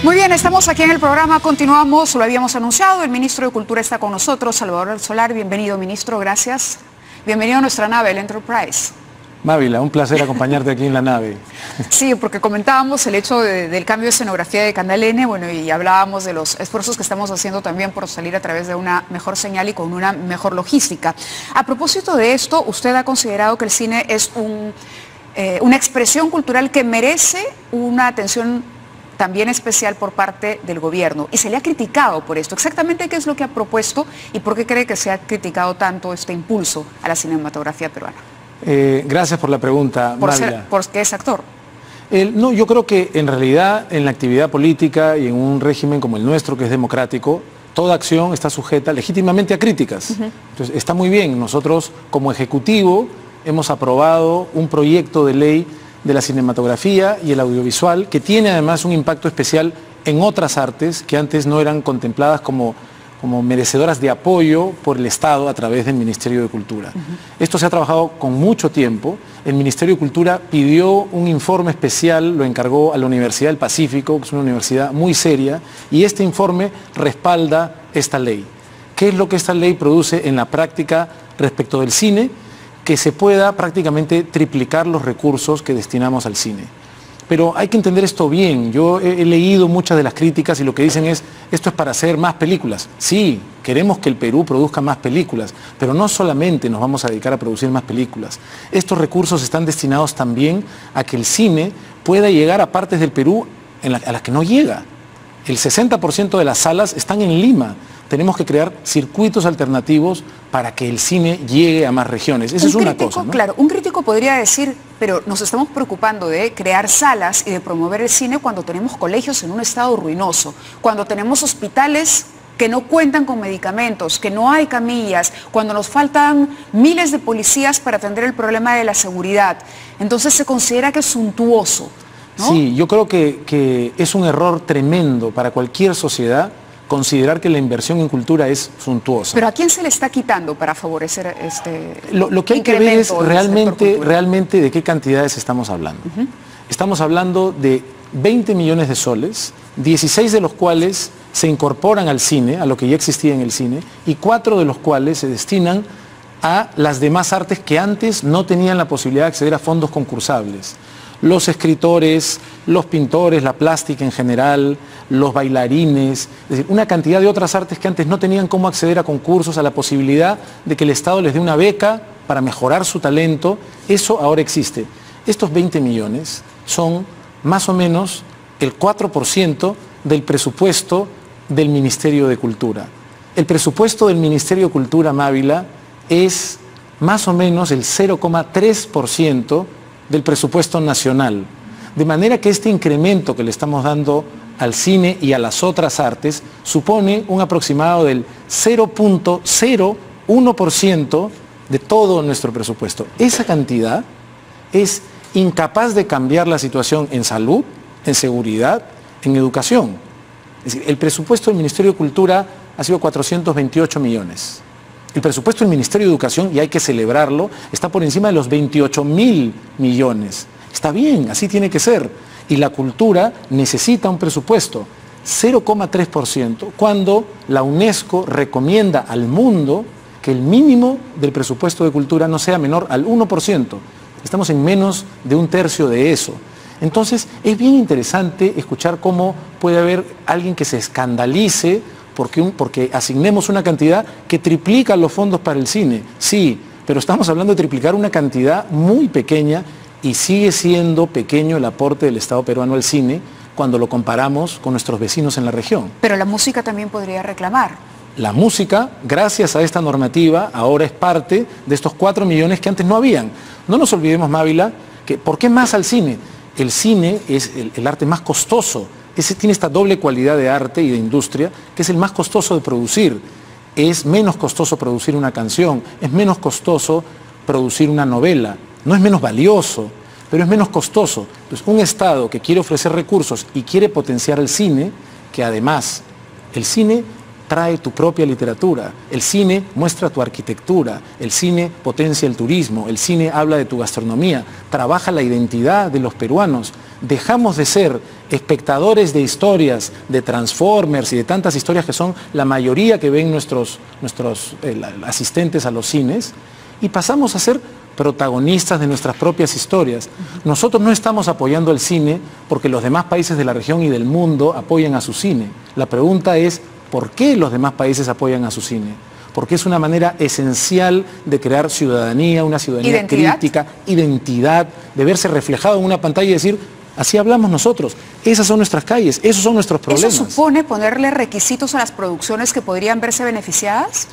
Muy bien, estamos aquí en el programa, continuamos, lo habíamos anunciado, el ministro de Cultura está con nosotros, Salvador Solar. Bienvenido, ministro, gracias. Bienvenido a nuestra nave, el Enterprise. Mávila, un placer acompañarte aquí en la nave. Sí, porque comentábamos el hecho del cambio de escenografía de Canal N, bueno, y hablábamos de los esfuerzos que estamos haciendo también por salir a través de una mejor señal y con una mejor logística. A propósito de esto, ¿usted ha considerado que el cine es una expresión cultural que merece una atención también especial por parte del gobierno? Y se le ha criticado por esto. Exactamente qué es lo que ha propuesto y por qué cree que se ha criticado tanto este impulso a la cinematografía peruana. Gracias por la pregunta, Mávila. Porque es actor. No, yo creo que en realidad en la actividad política y en un régimen como el nuestro, que es democrático, toda acción está sujeta legítimamente a críticas. Entonces, está muy bien. Nosotros, como Ejecutivo, hemos aprobado un proyecto de ley de la cinematografía y el audiovisual que tiene además un impacto especial en otras artes que antes no eran contempladas como merecedoras de apoyo por el Estado a través del Ministerio de Cultura. Esto se ha trabajado con mucho tiempo. El Ministerio de Cultura pidió un informe especial, lo encargó a la Universidad del Pacífico, que es una universidad muy seria, y este informe respalda esta ley. ¿Qué es lo que esta ley produce en la práctica respecto del cine? Que se pueda prácticamente triplicar los recursos que destinamos al cine. Pero hay que entender esto bien. Yo he leído muchas de las críticas y lo que dicen es, esto es para hacer más películas. Sí, queremos que el Perú produzca más películas, pero no solamente nos vamos a dedicar a producir más películas. Estos recursos están destinados también a que el cine pueda llegar a partes del Perú a las que no llega. El 60% de las salas están en Lima. Tenemos que crear circuitos alternativos para que el cine llegue a más regiones. Esa es una cosa, ¿no? Claro, un crítico podría decir, pero nos estamos preocupando de crear salas y de promover el cine cuando tenemos colegios en un estado ruinoso, cuando tenemos hospitales que no cuentan con medicamentos, que no hay camillas, cuando nos faltan miles de policías para atender el problema de la seguridad. Entonces se considera que es suntuoso, ¿no? Sí, yo creo que es un error tremendo para cualquier sociedad considerar que la inversión en cultura es suntuosa. ¿Pero a quién se le está quitando para favorecer este Lo que hay que ver es realmente de qué cantidades estamos hablando. Estamos hablando de 20 millones de soles, 16 de los cuales se incorporan al cine, a lo que ya existía en el cine, y 4 de los cuales se destinan a las demás artes que antes no tenían la posibilidad de acceder a fondos concursables. Los escritores, los pintores, la plástica en general, los bailarines, es decir, una cantidad de otras artes que antes no tenían cómo acceder a concursos, a la posibilidad de que el Estado les dé una beca para mejorar su talento. Eso ahora existe. Estos 20 millones son más o menos el 4% del presupuesto del Ministerio de Cultura. El presupuesto del Ministerio de Cultura, Mávila, es más o menos el 0,3% del presupuesto nacional. De manera que este incremento que le estamos dando al cine y a las otras artes supone un aproximado del 0,01% de todo nuestro presupuesto. Esa cantidad es incapaz de cambiar la situación en salud, en seguridad, en educación. Es decir, el presupuesto del Ministerio de Cultura ha sido 428 millones. El presupuesto del Ministerio de Educación, y hay que celebrarlo, está por encima de los 28.000 millones. Está bien, así tiene que ser. Y la cultura necesita un presupuesto, 0,3%, cuando la UNESCO recomienda al mundo que el mínimo del presupuesto de cultura no sea menor al 1%. Estamos en menos de un tercio de eso. Entonces, es bien interesante escuchar cómo puede haber alguien que se escandalice porque asignemos una cantidad que triplica los fondos para el cine. Sí, pero estamos hablando de triplicar una cantidad muy pequeña y sigue siendo pequeño el aporte del Estado peruano al cine cuando lo comparamos con nuestros vecinos en la región. Pero la música también podría reclamar. La música, gracias a esta normativa, ahora es parte de estos 4 millones que antes no habían. No nos olvidemos, Mávila, que ¿por qué más al cine? El cine es el arte más costoso. Tiene esta doble cualidad de arte y de industria, que es el más costoso de producir. Es menos costoso producir una canción, es menos costoso producir una novela. No es menos valioso, pero es menos costoso. Entonces, un Estado que quiere ofrecer recursos y quiere potenciar el cine, que además el cine trae tu propia literatura, el cine muestra tu arquitectura, el cine potencia el turismo, el cine habla de tu gastronomía, trabaja la identidad de los peruanos. Dejamos de ser espectadores de historias, de Transformers y de tantas historias que son la mayoría que ven nuestros asistentes a los cines, y pasamos a ser protagonistas de nuestras propias historias. Nosotros no estamos apoyando el cine porque los demás países de la región y del mundo apoyan a su cine. La pregunta es, ¿por qué los demás países apoyan a su cine? Porque es una manera esencial de crear ciudadanía, una ciudadanía crítica, identidad, de verse reflejado en una pantalla y decir, así hablamos nosotros, esas son nuestras calles, esos son nuestros problemas. ¿Eso supone ponerle requisitos a las producciones que podrían verse beneficiadas?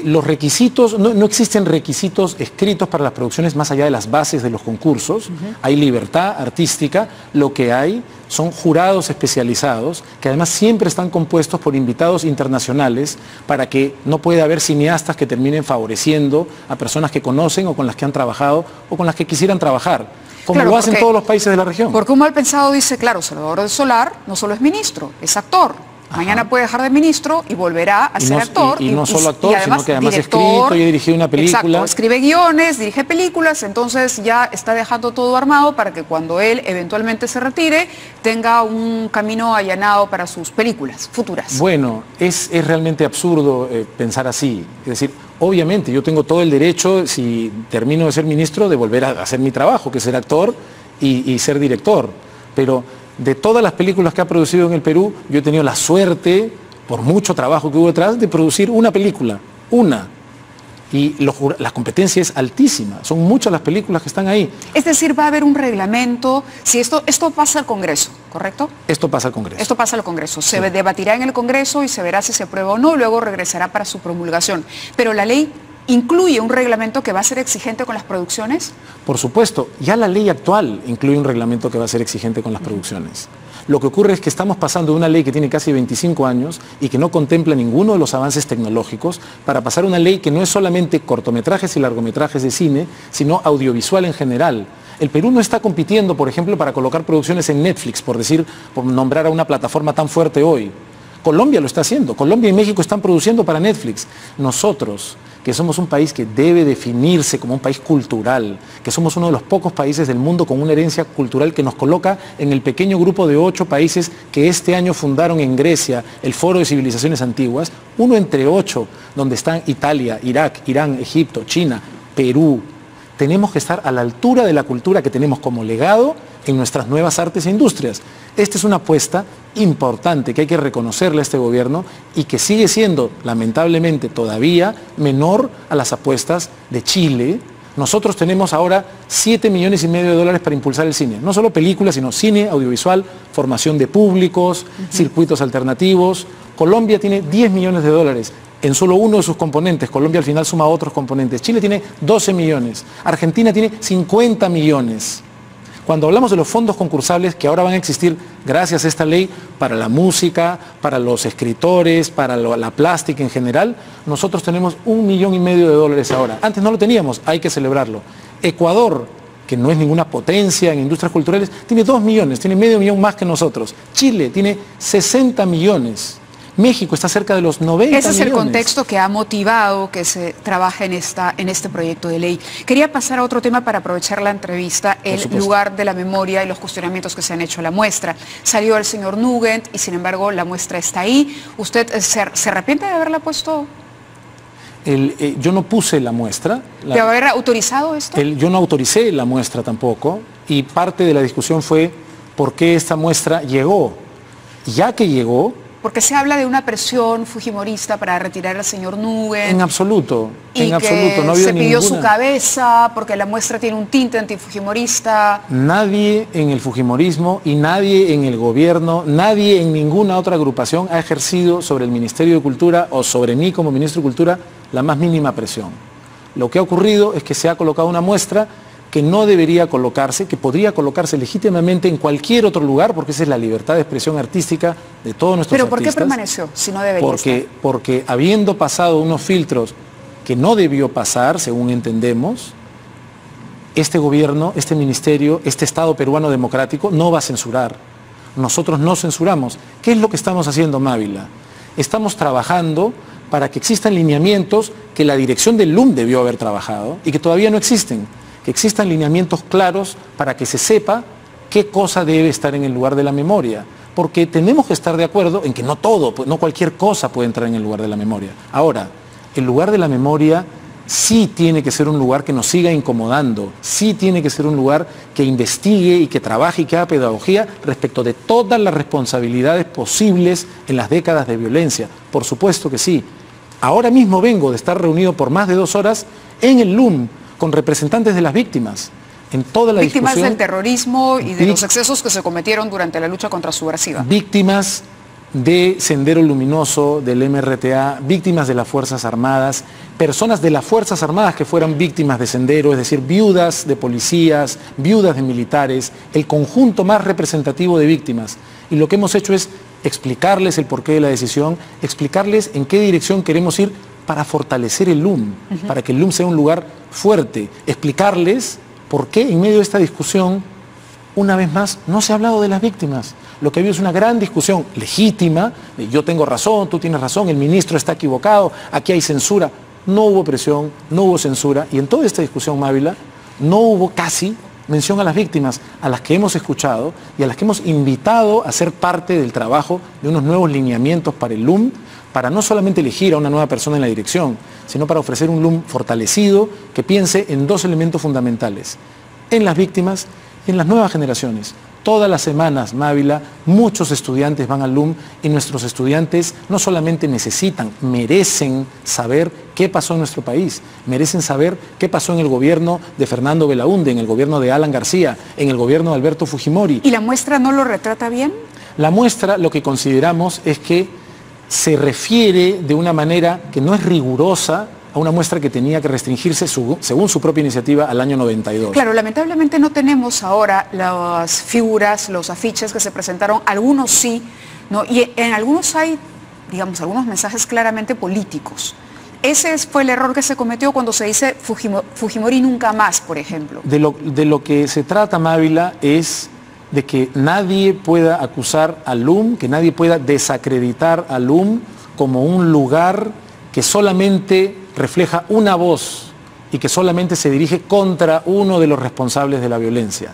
Los requisitos, no existen requisitos escritos para las producciones más allá de las bases de los concursos. Hay libertad artística, lo que hay son jurados especializados que además siempre están compuestos por invitados internacionales para que no pueda haber cineastas que terminen favoreciendo a personas que conocen o con las que han trabajado o con las que quisieran trabajar, como lo hacen todos los países de la región. Porque un mal pensado dice, claro, Salvador del Solar no solo es ministro, es actor. Mañana puede dejar de ministro y volverá a ser actor. Y no solo actor, sino que además escrito y ha dirigido una película. Exacto, escribe guiones, dirige películas, entonces ya está dejando todo armado para que cuando él eventualmente se retire, tenga un camino allanado para sus películas futuras. Bueno, es realmente absurdo pensar así. Es decir, obviamente yo tengo todo el derecho, si termino de ser ministro, de volver a hacer mi trabajo, que es ser actor y ser director. Pero de todas las películas que ha producido en el Perú, yo he tenido la suerte, por mucho trabajo que hubo detrás, de producir una película, una. Y la competencia es altísima, son muchas las películas que están ahí. Es decir, va a haber un reglamento, si esto pasa al Congreso, ¿correcto? Esto pasa al Congreso. Esto pasa al Congreso, se debatirá en el Congreso y se verá si se aprueba o no, luego regresará para su promulgación. Pero la ley ¿incluye un reglamento que va a ser exigente con las producciones? Por supuesto, ya la ley actual incluye un reglamento que va a ser exigente con las producciones. Lo que ocurre es que estamos pasando de una ley que tiene casi 25 años y que no contempla ninguno de los avances tecnológicos para pasar a una ley que no es solamente cortometrajes y largometrajes de cine, sino audiovisual en general. El Perú no está compitiendo, por ejemplo, para colocar producciones en Netflix, por nombrar a una plataforma tan fuerte hoy. Colombia lo está haciendo, Colombia y México están produciendo para Netflix. Nosotros, que somos un país que debe definirse como un país cultural, que somos uno de los pocos países del mundo con una herencia cultural que nos coloca en el pequeño grupo de 8 países que este año fundaron en Grecia el Foro de Civilizaciones Antiguas, uno entre 8, donde están Italia, Irak, Irán, Egipto, China, Perú. Tenemos que estar a la altura de la cultura que tenemos como legado en nuestras nuevas artes e industrias. Esta es una apuesta importante que hay que reconocerle a este gobierno y que sigue siendo, lamentablemente, todavía menor a las apuestas de Chile. Nosotros tenemos ahora $7,5 millones para impulsar el cine. No solo películas, sino cine, audiovisual, formación de públicos, circuitos alternativos. Colombia tiene $10 millones en solo uno de sus componentes. Colombia al final suma otros componentes. Chile tiene 12 millones. Argentina tiene 50 millones. Cuando hablamos de los fondos concursables que ahora van a existir gracias a esta ley para la música, para los escritores, para la plástica en general, nosotros tenemos $1,5 millones ahora. Antes no lo teníamos, hay que celebrarlo. Ecuador, que no es ninguna potencia en industrias culturales, tiene 2 millones, tiene medio millón más que nosotros. Chile tiene 60 millones. México está cerca de los 90 millones. Ese es el contexto que ha motivado que se trabaje en este proyecto de ley. Quería pasar a otro tema para aprovechar la entrevista, el lugar de la memoria y los cuestionamientos que se han hecho a la muestra. Salió el señor Nugent y sin embargo la muestra está ahí. ¿Usted se arrepiente de haberla puesto? Yo no puse la muestra. ¿De haber autorizado esto? Yo no autoricé la muestra tampoco y parte de la discusión fue por qué esta muestra llegó. Ya que llegó... Porque se habla de una presión fujimorista para retirar al señor Nugent. En absoluto, en absoluto. No ha habido se pidió su cabeza porque la muestra tiene un tinte antifujimorista. Nadie en el fujimorismo y nadie en el gobierno, nadie en ninguna otra agrupación ha ejercido sobre el Ministerio de Cultura o sobre mí como Ministro de Cultura la más mínima presión. Lo que ha ocurrido es que se ha colocado una muestra que no debería colocarse, que podría colocarse legítimamente en cualquier otro lugar, porque esa es la libertad de expresión artística de todos nuestros artistas. ¿Pero por qué permaneció, si no debería estar? Porque habiendo pasado unos filtros que no debió pasar, según entendemos, este gobierno, este ministerio, este Estado peruano democrático no va a censurar. Nosotros no censuramos. ¿Qué es lo que estamos haciendo, Mávila? Estamos trabajando para que existan lineamientos que la dirección del LUM debió haber trabajado y que todavía no existen. Que existan lineamientos claros para que se sepa qué cosa debe estar en el lugar de la memoria. Porque tenemos que estar de acuerdo en que no todo, no cualquier cosa puede entrar en el lugar de la memoria. Ahora, el lugar de la memoria sí tiene que ser un lugar que nos siga incomodando, sí tiene que ser un lugar que investigue y que trabaje y que haga pedagogía respecto de todas las responsabilidades posibles en las décadas de violencia. Por supuesto que sí. Ahora mismo vengo de estar reunido por más de 2 horas en el LUM con representantes de las víctimas. En toda la víctimas discusión, del terrorismo y de los excesos que se cometieron durante la lucha contra subversiva. Víctimas de Sendero Luminoso, del MRTA, víctimas de las Fuerzas Armadas, personas de las Fuerzas Armadas que fueran víctimas de Sendero, es decir, viudas de policías, viudas de militares, el conjunto más representativo de víctimas. Y lo que hemos hecho es explicarles el porqué de la decisión, explicarles en qué dirección queremos ir para fortalecer el LUM, para que el LUM sea un lugar fuerte, explicarles por qué en medio de esta discusión, una vez más, no se ha hablado de las víctimas. Lo que ha habido es una gran discusión legítima, yo tengo razón, tú tienes razón, el ministro está equivocado, aquí hay censura. No hubo presión, no hubo censura, y en toda esta discusión, Mávila, no hubo casi mención a las víctimas, a las que hemos escuchado y a las que hemos invitado a ser parte del trabajo de unos nuevos lineamientos para el LUM, para no solamente elegir a una nueva persona en la dirección, sino para ofrecer un LUM fortalecido que piense en 2 elementos fundamentales, en las víctimas y en las nuevas generaciones. Todas las semanas, Mávila, muchos estudiantes van al LUM y nuestros estudiantes no solamente necesitan, merecen saber qué pasó en nuestro país, merecen saber qué pasó en el gobierno de Fernando Belaúnde, en el gobierno de Alan García, en el gobierno de Alberto Fujimori. ¿Y la muestra no lo retrata bien? La muestra, lo que consideramos es que se refiere de una manera que no es rigurosa a una muestra que tenía que restringirse, según su propia iniciativa, al año 92. Claro, lamentablemente no tenemos ahora las figuras, los afiches que se presentaron, algunos sí, ¿no? Y en algunos hay, digamos, algunos mensajes claramente políticos. Ese fue el error que se cometió cuando se dice Fujimori nunca más, por ejemplo. De lo que se trata, Mávila, es de que nadie pueda acusar al LUM, que nadie pueda desacreditar al LUM como un lugar que solamente refleja una voz y que solamente se dirige contra uno de los responsables de la violencia.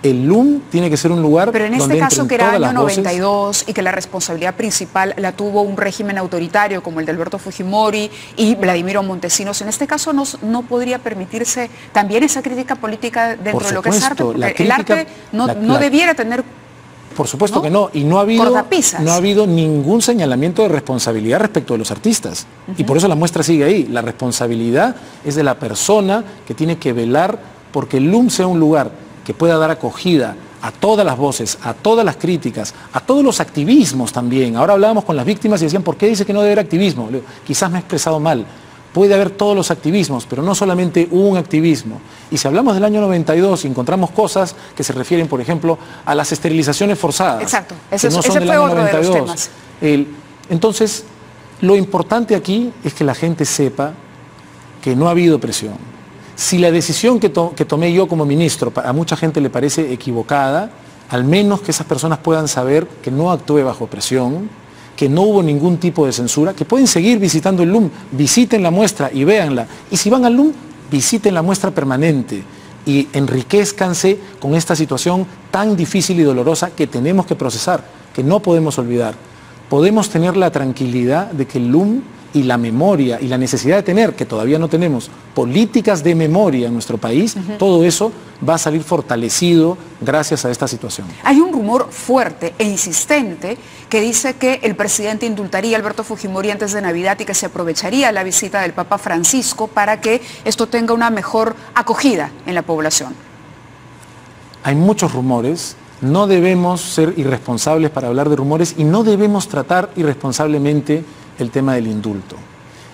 El LUM tiene que ser un lugar donde pero en este caso que era año 92 voces, y que la responsabilidad principal la tuvo un régimen autoritario como el de Alberto Fujimori y Vladimiro Montesinos, en este caso no podría permitirse también esa crítica política dentro de lo que es arte, porque el arte no debiera tener... Por supuesto, ¿no? Que no, y no ha habido ningún señalamiento de responsabilidad respecto de los artistas. Y por eso la muestra sigue ahí. La responsabilidad es de la persona que tiene que velar porque el LUM sea un lugar que pueda dar acogida a todas las voces, a todas las críticas, a todos los activismos también. Ahora hablábamos con las víctimas y decían, ¿por qué dice que no debe haber activismo? Quizás me he expresado mal. Puede haber todos los activismos, pero no solamente un activismo. Y si hablamos del año 92 y encontramos cosas que se refieren, por ejemplo, a las esterilizaciones forzadas. Exacto, ese fue otro de los temas. Entonces, lo importante aquí es que la gente sepa que no ha habido presión. Si la decisión que tomé yo como ministro a mucha gente le parece equivocada, al menos que esas personas puedan saber que no actué bajo presión, que no hubo ningún tipo de censura, que pueden seguir visitando el LUM, visiten la muestra y véanla. Y si van al LUM, visiten la muestra permanente y enriquézcanse con esta situación tan difícil y dolorosa que tenemos que procesar, que no podemos olvidar. Podemos tener la tranquilidad de que el LUM y la memoria y la necesidad de tener, que todavía no tenemos, políticas de memoria en nuestro país, todo eso va a salir fortalecido gracias a esta situación. Hay un rumor fuerte e insistente que dice que el presidente indultaría a Alberto Fujimori antes de Navidad y que se aprovecharía la visita del Papa Francisco para que esto tenga una mejor acogida en la población. Hay muchos rumores, no debemos ser irresponsables para hablar de rumores y no debemos tratar irresponsablemente el tema del indulto.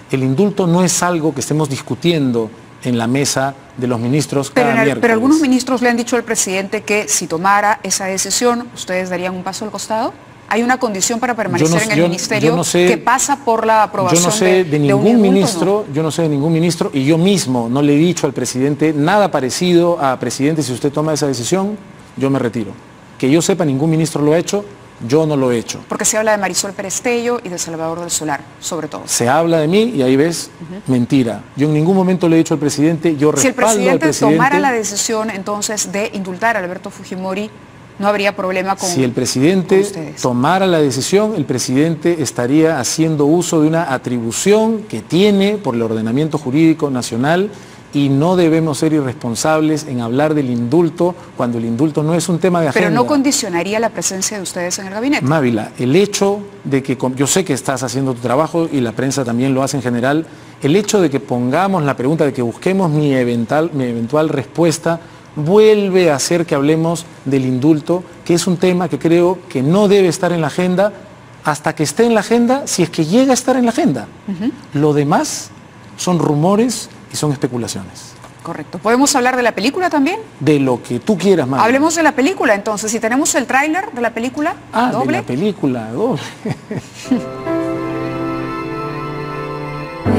El indulto no es algo que estemos discutiendo en la mesa de los ministros cada miércoles. Pero algunos ministros le han dicho al presidente que si tomara esa decisión, ¿ustedes darían un paso al costado? ¿Hay una condición para permanecer en el ministerio que pasa por la aprobación de ningún ministro? ¿No? Yo no sé de ningún ministro y yo mismo no le he dicho al presidente nada parecido a presidente, si usted toma esa decisión, yo me retiro. Que yo sepa, ningún ministro lo ha hecho. Yo no lo he hecho. Porque se habla de Marisol Perestello y de Salvador del Solar, sobre todo. Se habla de mí y ahí ves, mentira. Yo en ningún momento le he dicho al presidente, yo respaldo al presidente. Si el presidente tomara la decisión entonces de indultar a Alberto Fujimori, no habría problema con Si el presidente ustedes. tomara la decisión, el presidente estaría haciendo uso de una atribución que tiene por el ordenamiento jurídico nacional y no debemos ser irresponsables en hablar del indulto cuando el indulto no es un tema de agenda. Pero no condicionaría la presencia de ustedes en el gabinete. Mávila, el hecho de que, yo sé que estás haciendo tu trabajo y la prensa también lo hace en general, el hecho de que pongamos la pregunta, de que busquemos mi eventual respuesta, vuelve a hacer que hablemos del indulto, que es un tema que creo que no debe estar en la agenda hasta que esté en la agenda, si es que llega a estar en la agenda. Lo demás son rumores y son especulaciones. Correcto. ¿Podemos hablar de la película también? De lo que tú quieras, Mávila. Hablemos de la película entonces. Si tenemos el tráiler de la película, doble. De la película, doble.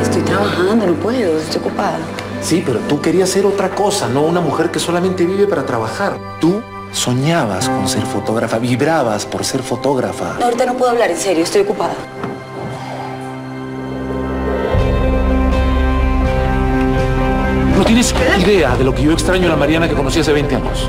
Estoy trabajando, no puedo, estoy ocupada. Sí, pero tú querías ser otra cosa, no una mujer que solamente vive para trabajar. Tú soñabas con ser fotógrafa, vibrabas por ser fotógrafa. No, ahorita no puedo hablar, en serio, estoy ocupada. No tienes idea de lo que yo extraño a la Mariana que conocí hace 20 años.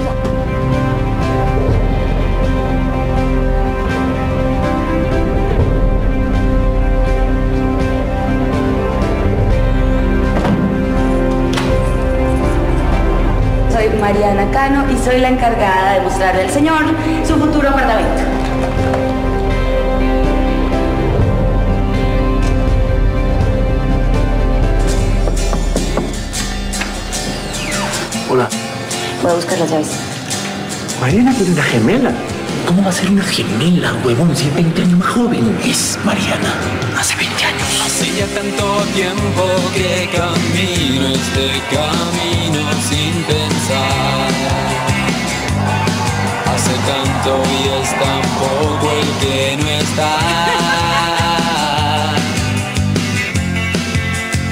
Soy Mariana Cano y soy la encargada de mostrarle al señor su futuro apartamento. Hola. Voy a buscar las llaves. Mariana tiene una gemela. ¿Cómo va a ser una gemela, huevón? Si es 20 años más joven. Es Mariana. Hace 20 años. Hace ya tanto tiempo que camino este camino sin pensar. Hace tanto y es tan poco el que no está.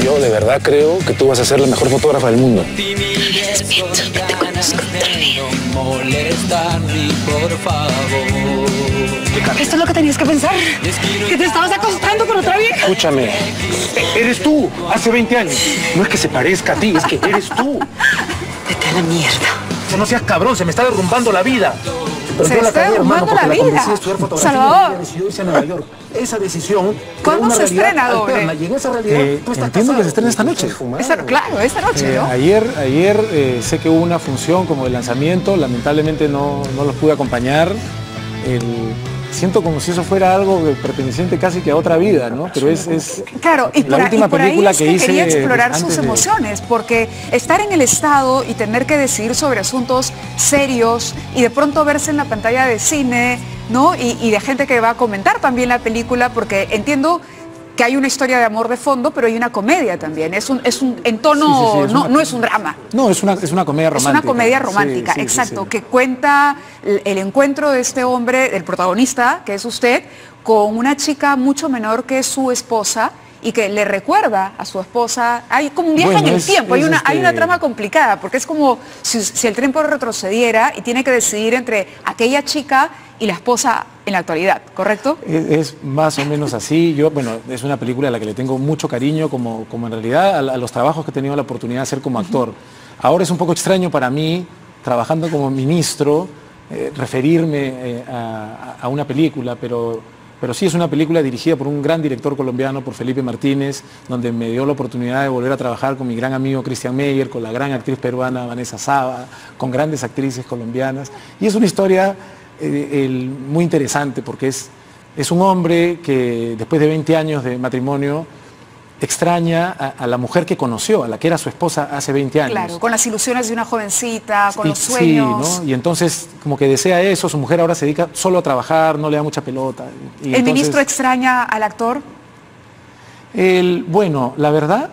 Yo de verdad creo que tú vas a ser la mejor fotógrafa del mundo. Te conozco otra vez. No molestar ni por favor. ¿Esto es lo que tenías que pensar? ¿Que te estabas acostando con otra vieja? Escúchame, eres tú, hace 20 años. No es que se parezca a ti, es que eres tú. Vete a la mierda. No seas cabrón, se me está derrumbando la vida. Pero Se yo está cagué, hermano, derrumbando la porque vida. convencí de estudiar fotografía Salvador. y decidió irse a Nueva York. Esa decisión creó ¿Cuándo una se realidad estrena, doble? alterna, y en esa realidad tú estás Entiendo que se estrena esta casado. noche. Claro, esta noche, ¿no? Ayer sé que hubo una función como de lanzamiento, lamentablemente no los pude acompañar. Siento como si eso fuera algo perteneciente casi que a otra vida, ¿no? Pero es Claro, y la por, última y por ahí película es que que hice quería explorar antes sus de- emociones, porque estar en el Estado y tener que decidir sobre asuntos serios y de pronto verse en la pantalla de cine, ¿no? Y de gente que va a comentar también la película, porque entiendo que hay una historia de amor de fondo, pero hay una comedia también. Es un en tono, Sí, sí, sí, no es un drama. No, es una comedia romántica. Es una comedia romántica, Sí, sí, exacto, sí, sí. que cuenta el encuentro de este hombre, del protagonista, que es usted, con una chica mucho menor que su esposa y que le recuerda a su esposa. Hay como un viaje Bueno, en el es- tiempo, es hay una trama complicada, porque es como si el tiempo retrocediera y tiene que decidir entre aquella chica y la esposa en la actualidad, ¿correcto? Es más o menos así. Es una película a la que le tengo mucho cariño, como en realidad a los trabajos que he tenido la oportunidad de hacer como actor. Ahora es un poco extraño para mí, trabajando como ministro, referirme a una película, pero sí es una película dirigida por un gran director colombiano, por Felipe Martínez, donde me dio la oportunidad de volver a trabajar con mi gran amigo Christian Meyer, con la gran actriz peruana Vanessa Saba, con grandes actrices colombianas. Y es una historia muy interesante porque es un hombre que después de 20 años de matrimonio extraña a la mujer que conoció, a la que era su esposa hace 20 años. Claro, con las ilusiones de una jovencita, con Y- los sueños. Sí, ¿no? Y entonces como que desea eso, su mujer ahora se dedica solo a trabajar, no le da mucha pelota. Y ¿El entonces, ministro extraña al actor? Bueno, la verdad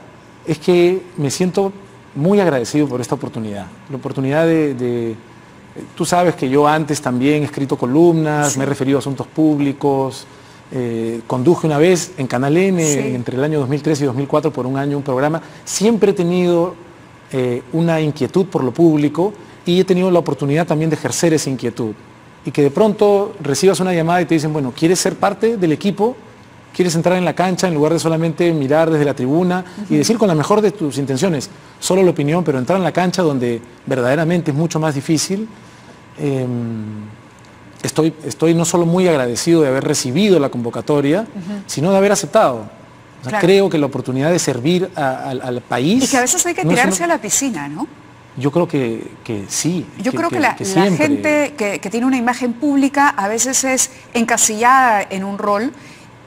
es que me siento muy agradecido por esta oportunidad. La oportunidad tú sabes que yo antes también he escrito columnas, me he referido a asuntos públicos, conduje una vez en Canal N, Sí. entre el año 2003 y 2004, por un año un programa. Siempre he tenido una inquietud por lo público y he tenido la oportunidad también de ejercer esa inquietud. Y que de pronto recibas una llamada y te dicen, bueno, ¿quieres ser parte del equipo? ¿Quieres entrar en la cancha en lugar de solamente mirar desde la tribuna y decir con la mejor de tus intenciones, solo la opinión, pero entrar en la cancha donde verdaderamente es mucho más difícil? estoy no solo muy agradecido de haber recibido la convocatoria, sino de haber aceptado. O sea, creo que la oportunidad de servir al país... Y que a veces hay que tirarse a la piscina, ¿no? Yo creo que sí. Yo creo que la gente que tiene una imagen pública a veces es encasillada en un rol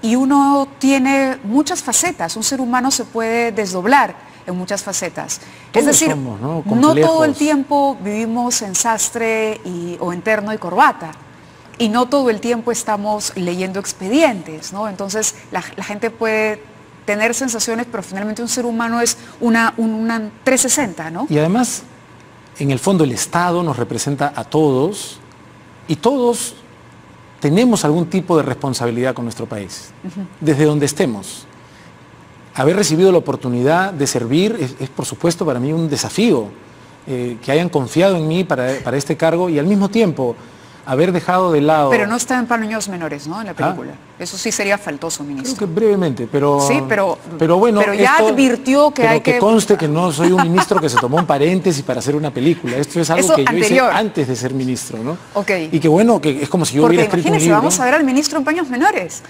y uno tiene muchas facetas. Un ser humano se puede desdoblar en muchas facetas. Todos es decir, somos, ¿no? No todo el tiempo vivimos en sastre o en terno y corbata. Y no todo el tiempo estamos leyendo expedientes, ¿no? Entonces la gente puede tener sensaciones, pero finalmente un ser humano es una 360, ¿no? Y además, en el fondo, el Estado nos representa a todos y todos tenemos algún tipo de responsabilidad con nuestro país, desde donde estemos. Haber recibido la oportunidad de servir es por supuesto, para mí un desafío, que hayan confiado en mí para este cargo y al mismo tiempo haber dejado de lado... Pero no está en paños menores, ¿no? En la película. Eso sí sería faltoso, ministro. Creo que brevemente, pero... Sí, pero bueno, pero ya advirtió que hay que... que conste que no soy un ministro que se tomó un paréntesis para hacer una película. Esto es algo que yo hice antes de ser ministro, ¿no? Ok. Y que bueno, que es como si yo hubiera escrito un libro. Vamos a ver al ministro en paños menores.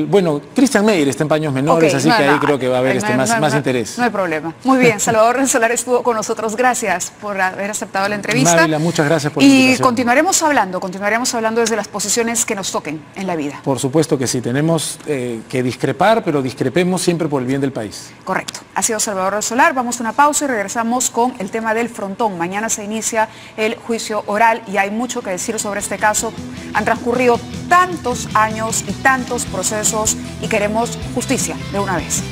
Bueno, Christian Meyer está en paños menores, así que ahí creo que va a haber más interés. No hay problema. Muy bien, Salvador Renzolar estuvo con nosotros. Gracias por haber aceptado la entrevista. Mávila, muchas gracias por la invitación. Y continuaremos hablando desde las posiciones que nos toquen en la vida. Por supuesto que sí, tenemos que discrepar, pero discrepemos siempre por el bien del país. Correcto. Ha sido Salvador Renzolar. Vamos a una pausa y regresamos con el tema del frontón. Mañana se inicia el juicio oral y hay mucho que decir sobre este caso. Han transcurrido tantos años y tantos procesos y queremos justicia de una vez.